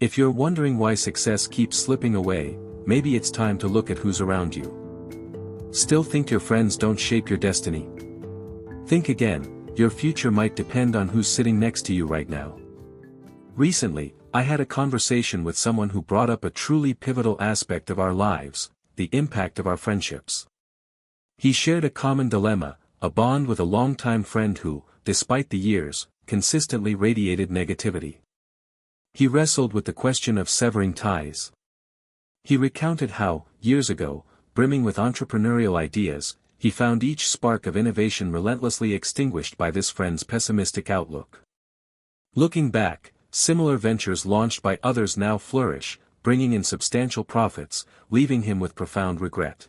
If you're wondering why success keeps slipping away, maybe it's time to look at who's around you. Still think your friends don't shape your destiny? Think again, your future might depend on who's sitting next to you right now. Recently, I had a conversation with someone who brought up a truly pivotal aspect of our lives, the impact of our friendships. He shared a common dilemma, a bond with a longtime friend who, despite the years, consistently radiated negativity. He wrestled with the question of severing ties. He recounted how, years ago, brimming with entrepreneurial ideas, he found each spark of innovation relentlessly extinguished by this friend's pessimistic outlook. Looking back, similar ventures launched by others now flourish, bringing in substantial profits, leaving him with profound regret.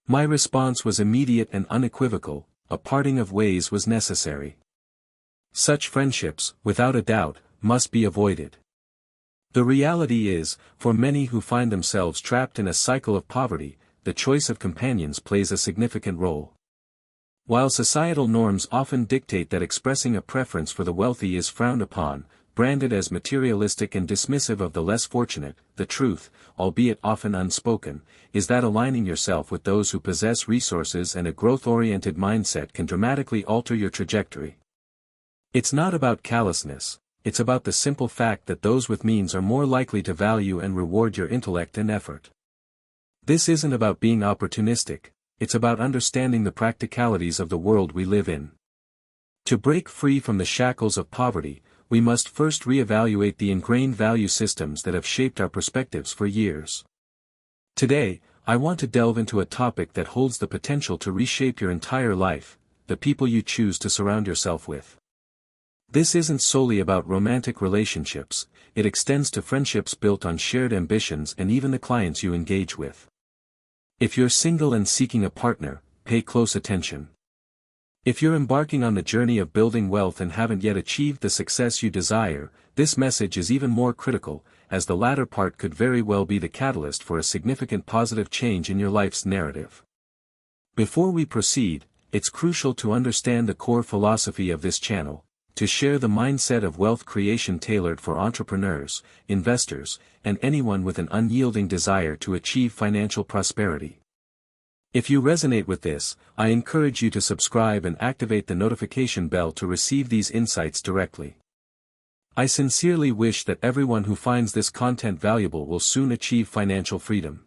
My response was immediate and unequivocal: a parting of ways was necessary. Such friendships, without a doubt, must be avoided. The reality is, for many who find themselves trapped in a cycle of poverty, the choice of companions plays a significant role. While societal norms often dictate that expressing a preference for the wealthy is frowned upon, branded as materialistic and dismissive of the less fortunate, the truth, albeit often unspoken, is that aligning yourself with those who possess resources and a growth-oriented mindset can dramatically alter your trajectory. It's not about callousness. It's about the simple fact that those with means are more likely to value and reward your intellect and effort. This isn't about being opportunistic, it's about understanding the practicalities of the world we live in. To break free from the shackles of poverty, we must first reevaluate the ingrained value systems that have shaped our perspectives for years. Today, I want to delve into a topic that holds the potential to reshape your entire life: the people you choose to surround yourself with. This isn't solely about romantic relationships, it extends to friendships built on shared ambitions and even the clients you engage with. If you're single and seeking a partner, pay close attention. If you're embarking on the journey of building wealth and haven't yet achieved the success you desire, this message is even more critical, as the latter part could very well be the catalyst for a significant positive change in your life's narrative. Before we proceed, it's crucial to understand the core philosophy of this channel: to share the mindset of wealth creation tailored for entrepreneurs, investors, and anyone with an unyielding desire to achieve financial prosperity. If you resonate with this, I encourage you to subscribe and activate the notification bell to receive these insights directly. I sincerely wish that everyone who finds this content valuable will soon achieve financial freedom.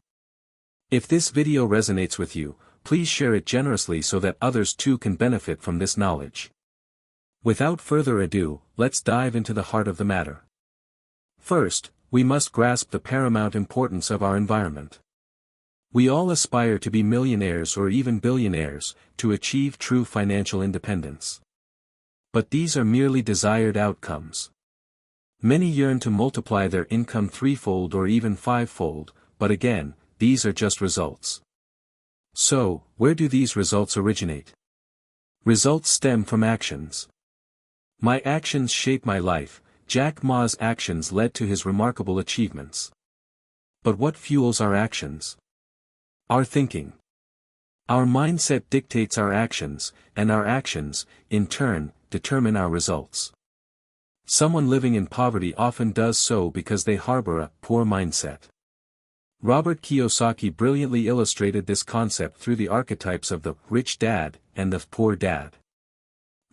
If this video resonates with you, please share it generously so that others too can benefit from this knowledge. Without further ado, let's dive into the heart of the matter. First, we must grasp the paramount importance of our environment. We all aspire to be millionaires or even billionaires, to achieve true financial independence. But these are merely desired outcomes. Many yearn to multiply their income threefold or even fivefold, but again, these are just results. So, where do these results originate? Results stem from actions. My actions shape my life. Jack Ma's actions led to his remarkable achievements. But what fuels our actions? Our thinking. Our mindset dictates our actions, and our actions, in turn, determine our results. Someone living in poverty often does so because they harbor a poor mindset. Robert Kiyosaki brilliantly illustrated this concept through the archetypes of the rich dad and the poor dad.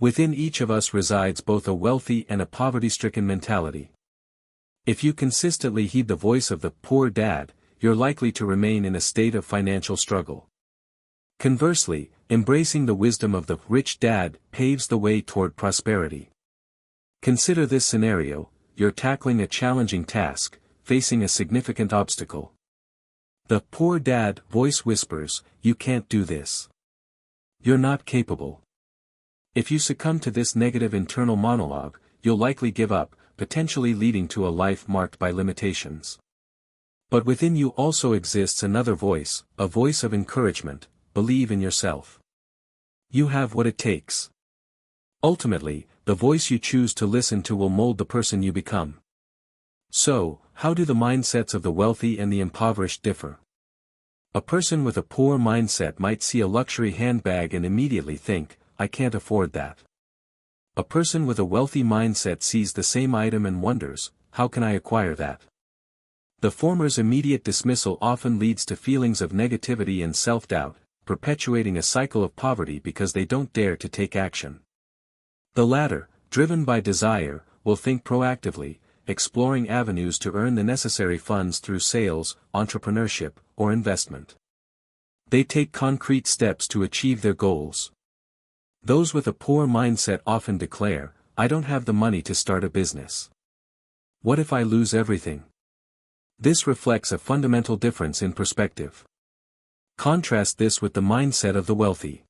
Within each of us resides both a wealthy and a poverty-stricken mentality. If you consistently heed the voice of the poor dad, you're likely to remain in a state of financial struggle. Conversely, embracing the wisdom of the rich dad paves the way toward prosperity. Consider this scenario: you're tackling a challenging task, facing a significant obstacle. The poor dad voice whispers, "You can't do this. You're not capable." If you succumb to this negative internal monologue, you'll likely give up, potentially leading to a life marked by limitations. But within you also exists another voice, a voice of encouragement: believe in yourself. You have what it takes. Ultimately, the voice you choose to listen to will mold the person you become. So, how do the mindsets of the wealthy and the impoverished differ? A person with a poor mindset might see a luxury handbag and immediately think, "I can't afford that." A person with a wealthy mindset sees the same item and wonders, how can I acquire that? The former's immediate dismissal often leads to feelings of negativity and self-doubt, perpetuating a cycle of poverty because they don't dare to take action. The latter, driven by desire, will think proactively, exploring avenues to earn the necessary funds through sales, entrepreneurship, or investment. They take concrete steps to achieve their goals. Those with a poor mindset often declare, "I don't have the money to start a business. What if I lose everything?" This reflects a fundamental difference in perspective. Contrast this with the mindset of the wealthy.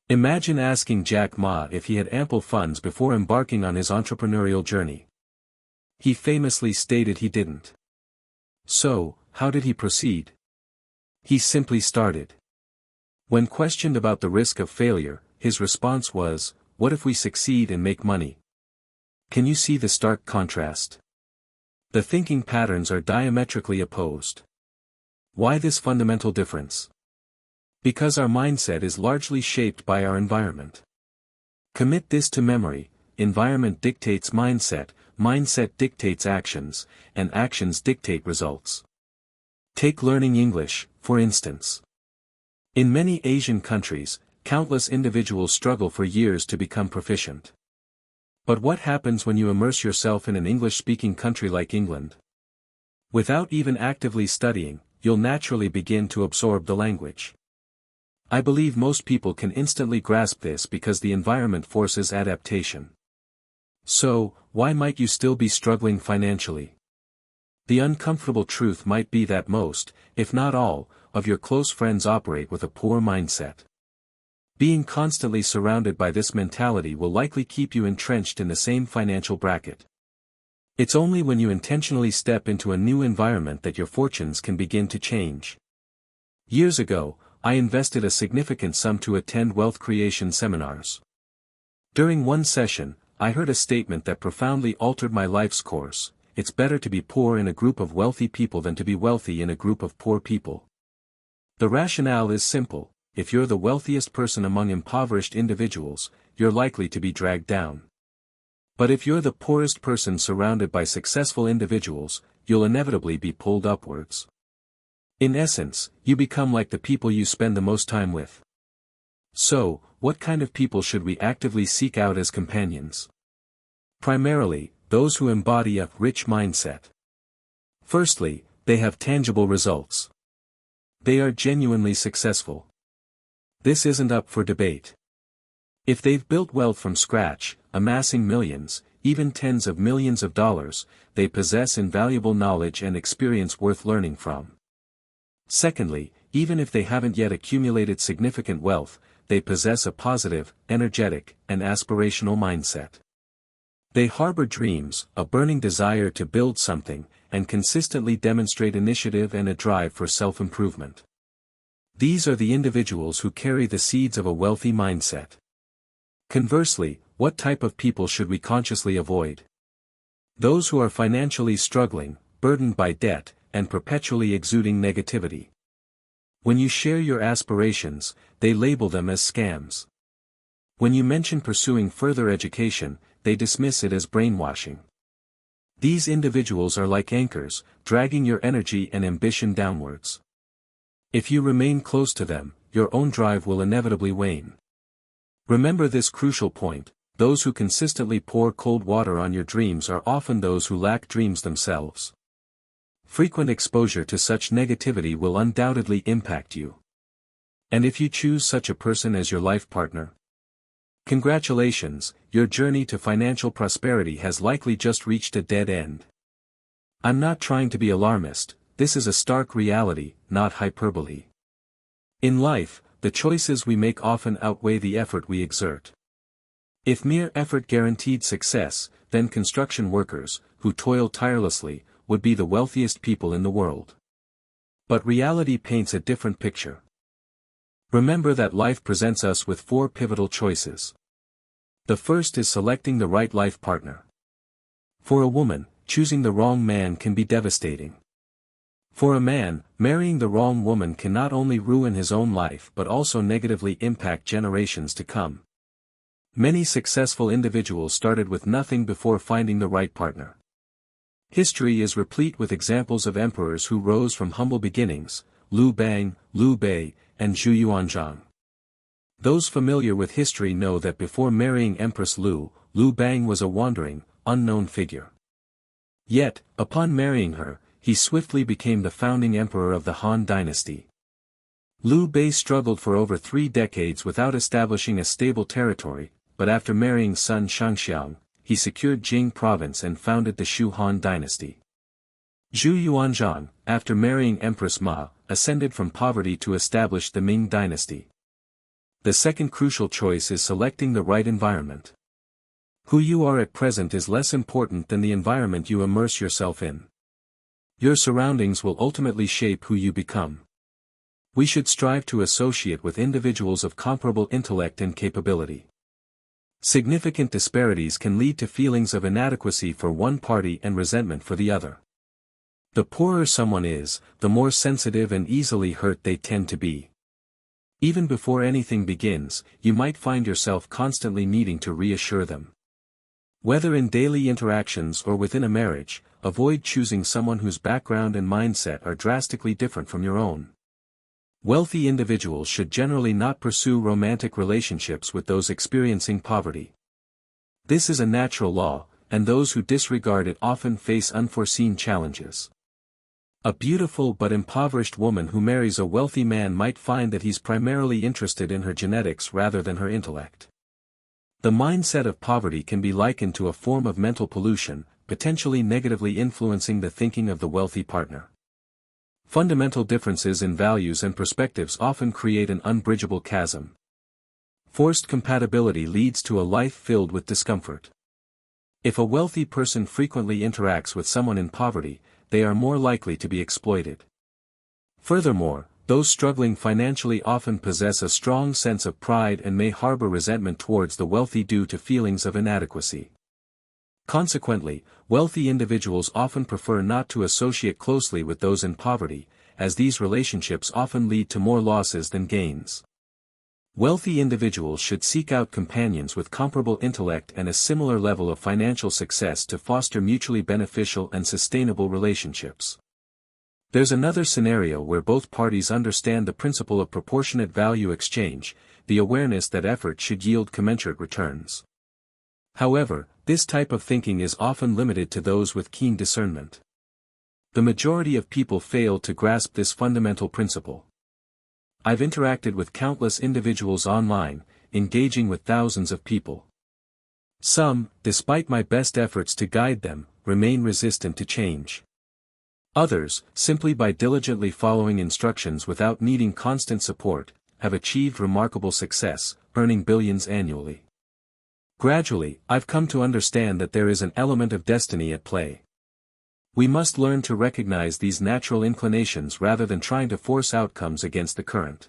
Imagine asking Jack Ma if he had ample funds before embarking on his entrepreneurial journey. He famously stated he didn't. So, how did he proceed? He simply started. When questioned about the risk of failure, his response was, "What if we succeed and make money?" Can you see the stark contrast? The thinking patterns are diametrically opposed. Why this fundamental difference? Because our mindset is largely shaped by our environment. Commit this to memory: environment dictates mindset, mindset dictates actions, and actions dictate results. Take learning English, for instance. In many Asian countries, countless individuals struggle for years to become proficient. But what happens when you immerse yourself in an English-speaking country like England? Without even actively studying, you'll naturally begin to absorb the language. I believe most people can instantly grasp this because the environment forces adaptation. So, why might you still be struggling financially? The uncomfortable truth might be that most, if not all, of your close friends operate with a poor mindset. Being constantly surrounded by this mentality will likely keep you entrenched in the same financial bracket. It's only when you intentionally step into a new environment that your fortunes can begin to change. Years ago, I invested a significant sum to attend wealth creation seminars. During one session, I heard a statement that profoundly altered my life's course: it's better to be poor in a group of wealthy people than to be wealthy in a group of poor people. The rationale is simple: if you're the wealthiest person among impoverished individuals, you're likely to be dragged down. But if you're the poorest person surrounded by successful individuals, you'll inevitably be pulled upwards. In essence, you become like the people you spend the most time with. So, what kind of people should we actively seek out as companions? Primarily, those who embody a rich mindset. Firstly, they have tangible results. They are genuinely successful. This isn't up for debate. If they've built wealth from scratch, amassing millions, even tens of millions of dollars, they possess invaluable knowledge and experience worth learning from. Secondly, even if they haven't yet accumulated significant wealth, they possess a positive, energetic, and aspirational mindset. They harbor dreams, a burning desire to build something, and consistently demonstrate initiative and a drive for self-improvement. These are the individuals who carry the seeds of a wealthy mindset. Conversely, what type of people should we consciously avoid? Those who are financially struggling, burdened by debt, and perpetually exuding negativity. When you share your aspirations, they label them as scams. When you mention pursuing further education, they dismiss it as brainwashing. These individuals are like anchors, dragging your energy and ambition downwards. If you remain close to them, your own drive will inevitably wane. Remember this crucial point: those who consistently pour cold water on your dreams are often those who lack dreams themselves. Frequent exposure to such negativity will undoubtedly impact you. And if you choose such a person as your life partner, congratulations, your journey to financial prosperity has likely just reached a dead end. I'm not trying to be alarmist, this is a stark reality, not hyperbole. In life, the choices we make often outweigh the effort we exert. If mere effort guaranteed success, then construction workers, who toil tirelessly, would be the wealthiest people in the world. But reality paints a different picture. Remember that life presents us with 4 pivotal choices. The first is selecting the right life partner. For a woman, choosing the wrong man can be devastating. For a man, marrying the wrong woman can not only ruin his own life but also negatively impact generations to come. Many successful individuals started with nothing before finding the right partner. History is replete with examples of emperors who rose from humble beginnings: Liu Bang, Liu Bei, and Zhu Yuanzhang. Those familiar with history know that before marrying Empress Liu, Liu Bang was a wandering, unknown figure. Yet, upon marrying her, he swiftly became the founding emperor of the Han dynasty. Liu Bei struggled for over 3 decades without establishing a stable territory, but after marrying Sun Shangxiang, he secured Jing province and founded the Shu Han dynasty. Zhu Yuanzhang, after marrying Empress Ma, ascended from poverty to establish the Ming dynasty. The second crucial choice is selecting the right environment. Who you are at present is less important than the environment you immerse yourself in. Your surroundings will ultimately shape who you become. We should strive to associate with individuals of comparable intellect and capability. Significant disparities can lead to feelings of inadequacy for one party and resentment for the other. The poorer someone is, the more sensitive and easily hurt they tend to be. Even before anything begins, you might find yourself constantly needing to reassure them. Whether in daily interactions or within a marriage, avoid choosing someone whose background and mindset are drastically different from your own. Wealthy individuals should generally not pursue romantic relationships with those experiencing poverty. This is a natural law, and those who disregard it often face unforeseen challenges. A beautiful but impoverished woman who marries a wealthy man might find that he's primarily interested in her genetics rather than her intellect. The mindset of poverty can be likened to a form of mental pollution, potentially negatively influencing the thinking of the wealthy partner. Fundamental differences in values and perspectives often create an unbridgeable chasm. Forced compatibility leads to a life filled with discomfort. If a wealthy person frequently interacts with someone in poverty, they are more likely to be exploited. Furthermore, those struggling financially often possess a strong sense of pride and may harbor resentment towards the wealthy due to feelings of inadequacy. Consequently, wealthy individuals often prefer not to associate closely with those in poverty, as these relationships often lead to more losses than gains. Wealthy individuals should seek out companions with comparable intellect and a similar level of financial success to foster mutually beneficial and sustainable relationships. There's another scenario where both parties understand the principle of proportionate value exchange, the awareness that effort should yield commensurate returns. However, this type of thinking is often limited to those with keen discernment. The majority of people fail to grasp this fundamental principle. I've interacted with countless individuals online, engaging with thousands of people. Some, despite my best efforts to guide them, remain resistant to change. Others, simply by diligently following instructions without needing constant support, have achieved remarkable success, earning billions annually. Gradually, I've come to understand that there is an element of destiny at play. We must learn to recognize these natural inclinations rather than trying to force outcomes against the current.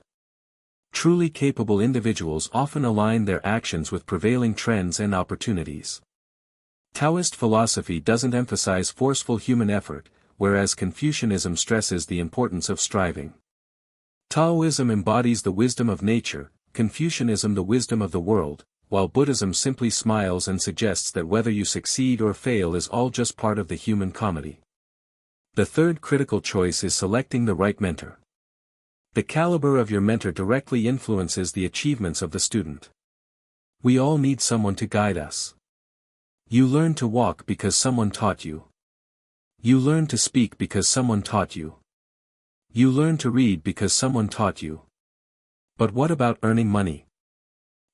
Truly capable individuals often align their actions with prevailing trends and opportunities. Taoist philosophy doesn't emphasize forceful human effort, whereas Confucianism stresses the importance of striving. Taoism embodies the wisdom of nature, Confucianism the wisdom of the world, while Buddhism simply smiles and suggests that whether you succeed or fail is all just part of the human comedy. The third critical choice is selecting the right mentor. The caliber of your mentor directly influences the achievements of the student. We all need someone to guide us. You learn to walk because someone taught you. You learn to speak because someone taught you. You learn to read because someone taught you. But what about earning money?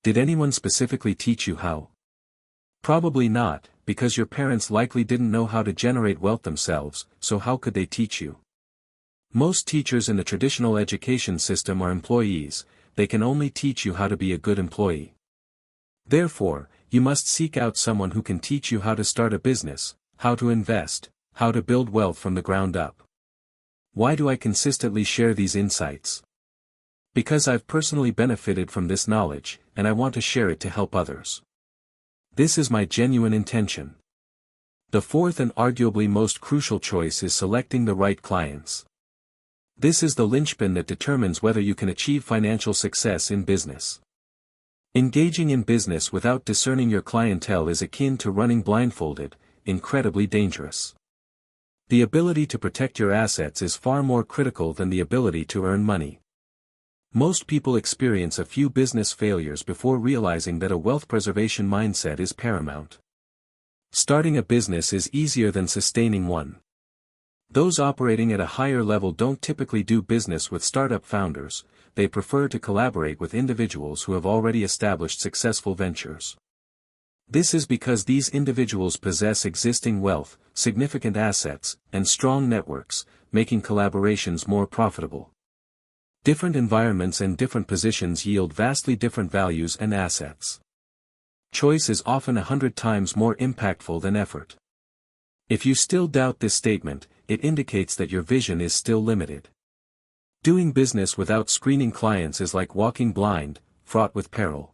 Did anyone specifically teach you how? Probably not, because your parents likely didn't know how to generate wealth themselves, so how could they teach you? Most teachers in the traditional education system are employees, they can only teach you how to be a good employee. Therefore, you must seek out someone who can teach you how to start a business, how to invest, how to build wealth from the ground up. Why do I consistently share these insights? Because I've personally benefited from this knowledge, and I want to share it to help others. This is my genuine intention. The fourth and arguably most crucial choice is selecting the right clients. This is the linchpin that determines whether you can achieve financial success in business. Engaging in business without discerning your clientele is akin to running blindfolded, incredibly dangerous. The ability to protect your assets is far more critical than the ability to earn money. Most people experience a few business failures before realizing that a wealth preservation mindset is paramount. Starting a business is easier than sustaining one. Those operating at a higher level don't typically do business with startup founders, they prefer to collaborate with individuals who have already established successful ventures. This is because these individuals possess existing wealth, significant assets, and strong networks, making collaborations more profitable. Different environments and different positions yield vastly different values and assets. Choice is often 100 times more impactful than effort. If you still doubt this statement, it indicates that your vision is still limited. Doing business without screening clients is like walking blind, fraught with peril.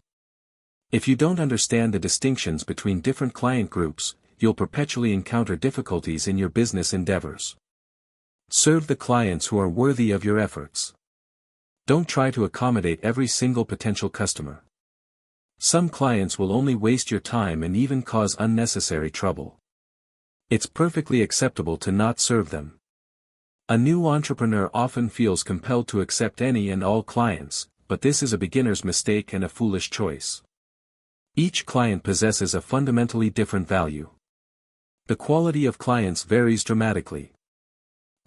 If you don't understand the distinctions between different client groups, you'll perpetually encounter difficulties in your business endeavors. Serve the clients who are worthy of your efforts. Don't try to accommodate every single potential customer. Some clients will only waste your time and even cause unnecessary trouble. It's perfectly acceptable to not serve them. A new entrepreneur often feels compelled to accept any and all clients, but this is a beginner's mistake and a foolish choice. Each client possesses a fundamentally different value. The quality of clients varies dramatically.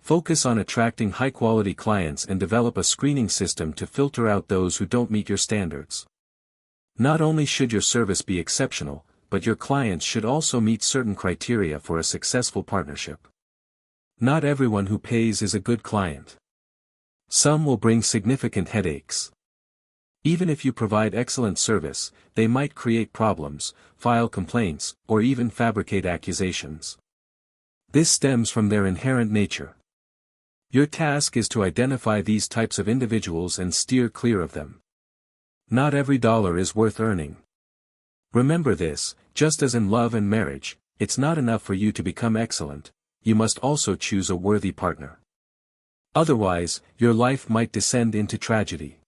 Focus on attracting high-quality clients and develop a screening system to filter out those who don't meet your standards. Not only should your service be exceptional, but your clients should also meet certain criteria for a successful partnership. Not everyone who pays is a good client. Some will bring significant headaches. Even if you provide excellent service, they might create problems, file complaints, or even fabricate accusations. This stems from their inherent nature. Your task is to identify these types of individuals and steer clear of them. Not every dollar is worth earning. Remember this, just as in love and marriage, it's not enough for you to become excellent, you must also choose a worthy partner. Otherwise, your life might descend into tragedy.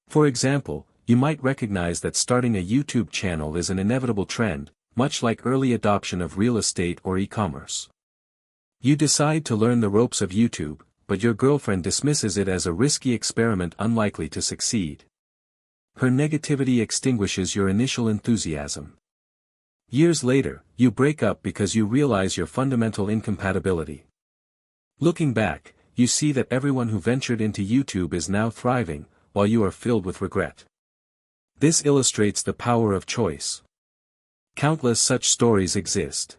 For example, you might recognize that starting a YouTube channel is an inevitable trend, much like early adoption of real estate or e-commerce. You decide to learn the ropes of YouTube, but your girlfriend dismisses it as a risky experiment unlikely to succeed. Her negativity extinguishes your initial enthusiasm. Years later, you break up because you realize your fundamental incompatibility. Looking back, you see that everyone who ventured into YouTube is now thriving, while you are filled with regret. This illustrates the power of choice. Countless such stories exist.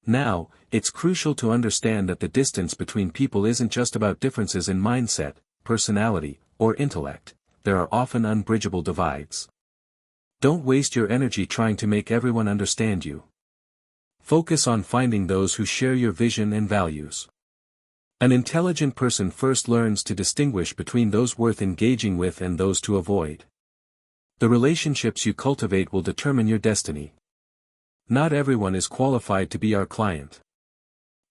Now, it's crucial to understand that the distance between people isn't just about differences in mindset, personality, or intellect. There are often unbridgeable divides. Don't waste your energy trying to make everyone understand you. Focus on finding those who share your vision and values. An intelligent person first learns to distinguish between those worth engaging with and those to avoid. The relationships you cultivate will determine your destiny. Not everyone is qualified to be our client.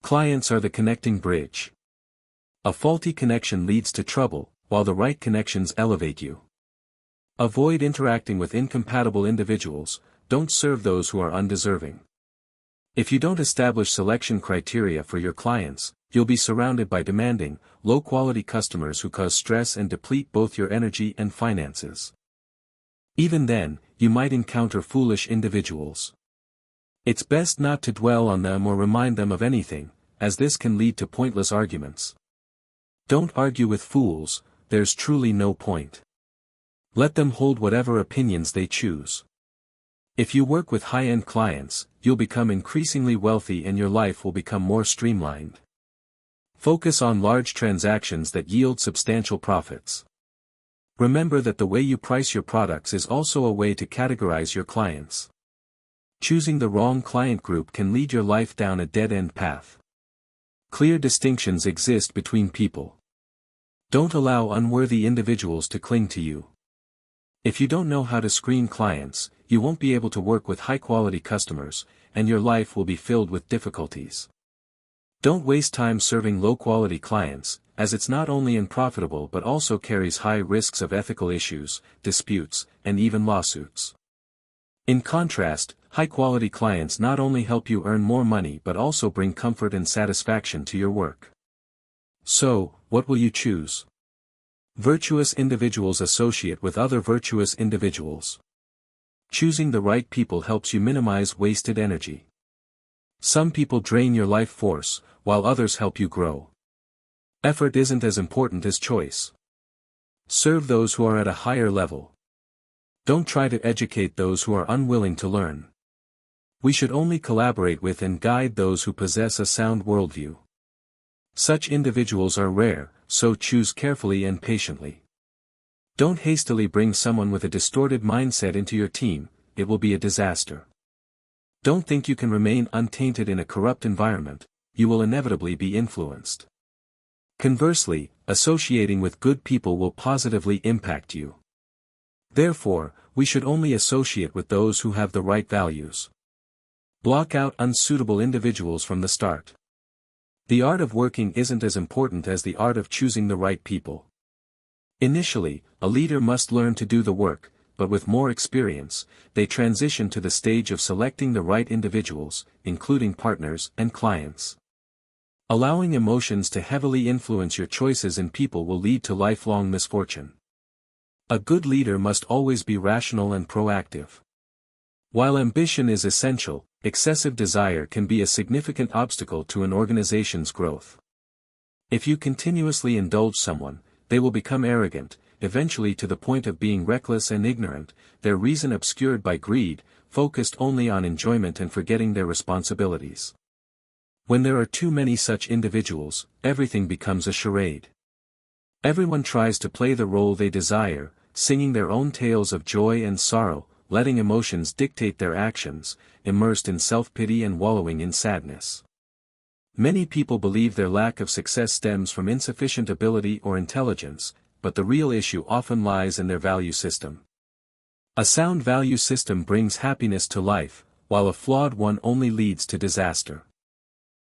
Clients are the connecting bridge. A faulty connection leads to trouble, while the right connections elevate you. Avoid interacting with incompatible individuals, don't serve those who are undeserving. If you don't establish selection criteria for your clients, you'll be surrounded by demanding, low-quality customers who cause stress and deplete both your energy and finances. Even then, you might encounter foolish individuals. It's best not to dwell on them or remind them of anything, as this can lead to pointless arguments. Don't argue with fools, there's truly no point. Let them hold whatever opinions they choose. If you work with high-end clients, you'll become increasingly wealthy and your life will become more streamlined. Focus on large transactions that yield substantial profits. Remember that the way you price your products is also a way to categorize your clients. Choosing the wrong client group can lead your life down a dead-end path. Clear distinctions exist between people. Don't allow unworthy individuals to cling to you. If you don't know how to screen clients, you won't be able to work with high-quality customers, and your life will be filled with difficulties. Don't waste time serving low-quality clients, as it's not only unprofitable but also carries high risks of ethical issues, disputes, and even lawsuits. In contrast, high-quality clients not only help you earn more money but also bring comfort and satisfaction to your work. So, what will you choose? Virtuous individuals associate with other virtuous individuals. Choosing the right people helps you minimize wasted energy. Some people drain your life force, while others help you grow. Effort isn't as important as choice. Serve those who are at a higher level. Don't try to educate those who are unwilling to learn. We should only collaborate with and guide those who possess a sound worldview. Such individuals are rare, so choose carefully and patiently. Don't hastily bring someone with a distorted mindset into your team, it will be a disaster. Don't think you can remain untainted in a corrupt environment, you will inevitably be influenced. Conversely, associating with good people will positively impact you. Therefore, we should only associate with those who have the right values. Block out unsuitable individuals from the start. The art of working isn't as important as the art of choosing the right people. Initially, a leader must learn to do the work, but with more experience, they transition to the stage of selecting the right individuals, including partners and clients. Allowing emotions to heavily influence your choices in people will lead to lifelong misfortune. A good leader must always be rational and proactive. While ambition is essential, excessive desire can be a significant obstacle to an organization's growth. If you continuously indulge someone, they will become arrogant, eventually to the point of being reckless and ignorant, their reason obscured by greed, focused only on enjoyment and forgetting their responsibilities. When there are too many such individuals, everything becomes a charade. Everyone tries to play the role they desire, singing their own tales of joy and sorrow, letting emotions dictate their actions, immersed in self-pity and wallowing in sadness. Many people believe their lack of success stems from insufficient ability or intelligence, but the real issue often lies in their value system. A sound value system brings happiness to life, while a flawed one only leads to disaster.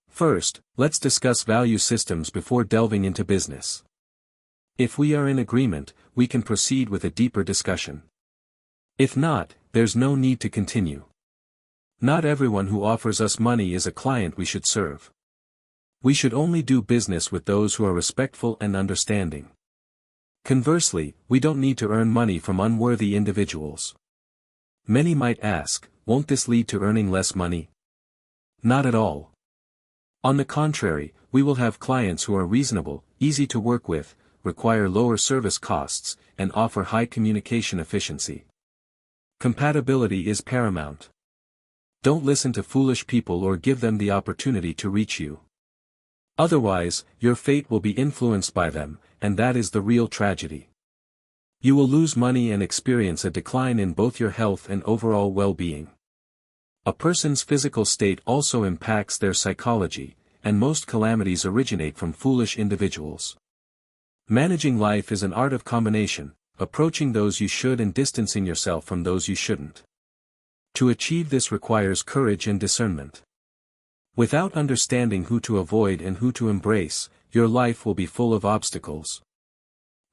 First, let's discuss value systems before delving into business. If we are in agreement, we can proceed with a deeper discussion. If not, there's no need to continue. Not everyone who offers us money is a client we should serve. We should only do business with those who are respectful and understanding. Conversely, we don't need to earn money from unworthy individuals. Many might ask, won't this lead to earning less money? Not at all. On the contrary, we will have clients who are reasonable, easy to work with, require lower service costs, and offer high communication efficiency. Compatibility is paramount. Don't listen to foolish people or give them the opportunity to reach you. Otherwise, your fate will be influenced by them, and that is the real tragedy. You will lose money and experience a decline in both your health and overall well-being. A person's physical state also impacts their psychology, and most calamities originate from foolish individuals. Managing life is an art of combination, approaching those you should and distancing yourself from those you shouldn't. To achieve this requires courage and discernment. Without understanding who to avoid and who to embrace, your life will be full of obstacles.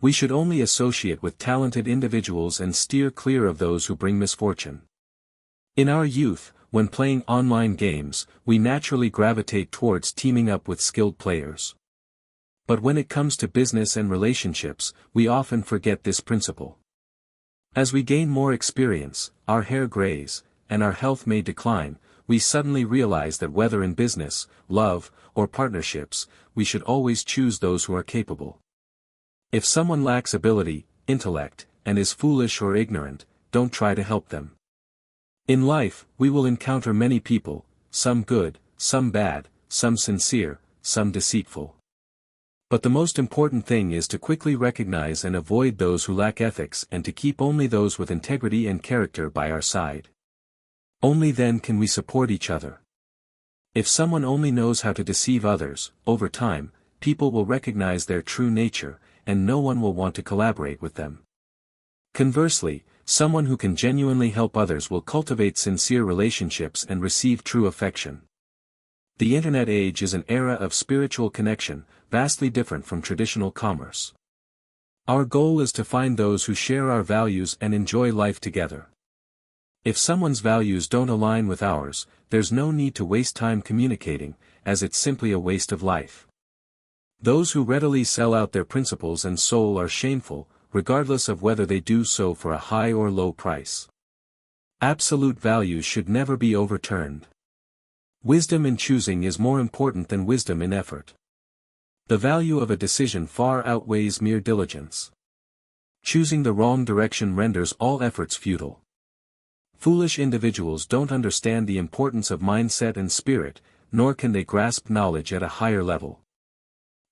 We should only associate with talented individuals and steer clear of those who bring misfortune. In our youth, when playing online games, we naturally gravitate towards teaming up with skilled players. But when it comes to business and relationships, we often forget this principle. As we gain more experience, our hair grays, and our health may decline, we suddenly realize that whether in business, love, or partnerships, we should always choose those who are capable. If someone lacks ability, intellect, and is foolish or ignorant, don't try to help them. In life, we will encounter many people, some good, some bad, some sincere, some deceitful. But the most important thing is to quickly recognize and avoid those who lack ethics and to keep only those with integrity and character by our side. Only then can we support each other. If someone only knows how to deceive others, over time, people will recognize their true nature, and no one will want to collaborate with them. Conversely, someone who can genuinely help others will cultivate sincere relationships and receive true affection. The Internet age is an era of spiritual connection, vastly different from traditional commerce. Our goal is to find those who share our values and enjoy life together. If someone's values don't align with ours, there's no need to waste time communicating, as it's simply a waste of life. Those who readily sell out their principles and soul are shameful, regardless of whether they do so for a high or low price. Absolute values should never be overturned. Wisdom in choosing is more important than wisdom in effort. The value of a decision far outweighs mere diligence. Choosing the wrong direction renders all efforts futile. Foolish individuals don't understand the importance of mindset and spirit, nor can they grasp knowledge at a higher level.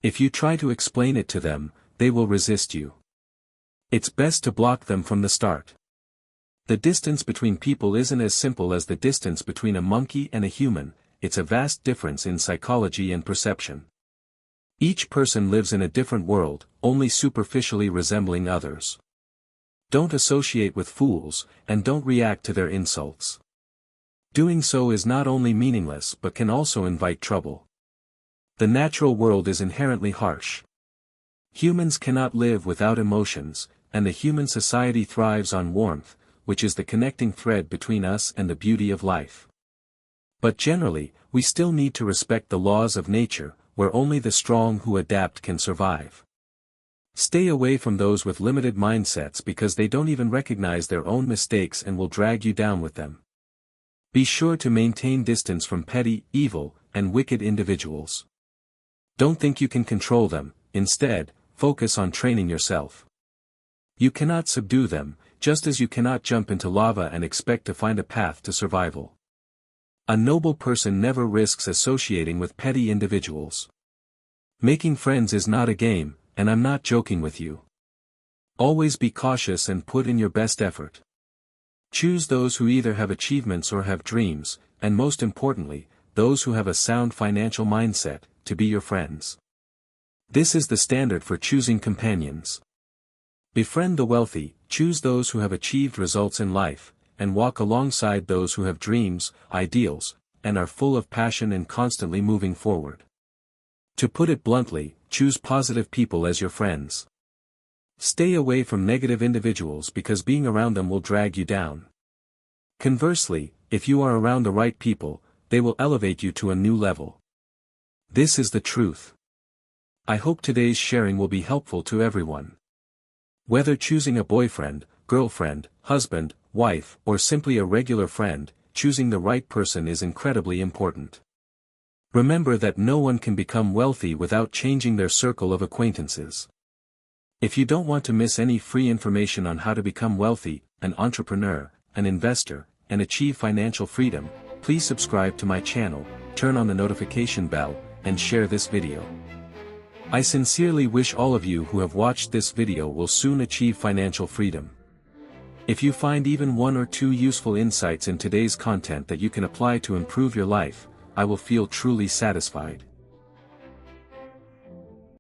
If you try to explain it to them, they will resist you. It's best to block them from the start. The distance between people isn't as simple as the distance between a monkey and a human, it's a vast difference in psychology and perception. Each person lives in a different world, only superficially resembling others. Don't associate with fools, and don't react to their insults. Doing so is not only meaningless but can also invite trouble. The natural world is inherently harsh. Humans cannot live without emotions, and the human society thrives on warmth, which is the connecting thread between us and the beauty of life. But generally, we still need to respect the laws of nature, where only the strong who adapt can survive. Stay away from those with limited mindsets because they don't even recognize their own mistakes and will drag you down with them. Be sure to maintain distance from petty, evil, and wicked individuals. Don't think you can control them, instead, focus on training yourself. You cannot subdue them, just as you cannot jump into lava and expect to find a path to survival. A noble person never risks associating with petty individuals. Making friends is not a game, and I'm not joking with you. Always be cautious and put in your best effort. Choose those who either have achievements or have dreams, and most importantly, those who have a sound financial mindset, to be your friends. This is the standard for choosing companions. Befriend the wealthy, choose those who have achieved results in life, and walk alongside those who have dreams, ideals, and are full of passion and constantly moving forward. To put it bluntly, choose positive people as your friends. Stay away from negative individuals because being around them will drag you down. Conversely, if you are around the right people, they will elevate you to a new level. This is the truth. I hope today's sharing will be helpful to everyone. Whether choosing a boyfriend, girlfriend, husband, wife, or simply a regular friend, choosing the right person is incredibly important. Remember that no one can become wealthy without changing their circle of acquaintances. If you don't want to miss any free information on how to become wealthy, an entrepreneur, an investor, and achieve financial freedom, please subscribe to my channel, turn on the notification bell, and share this video. I sincerely wish all of you who have watched this video will soon achieve financial freedom. If you find even 1 or 2 useful insights in today's content that you can apply to improve your life, I will feel truly satisfied.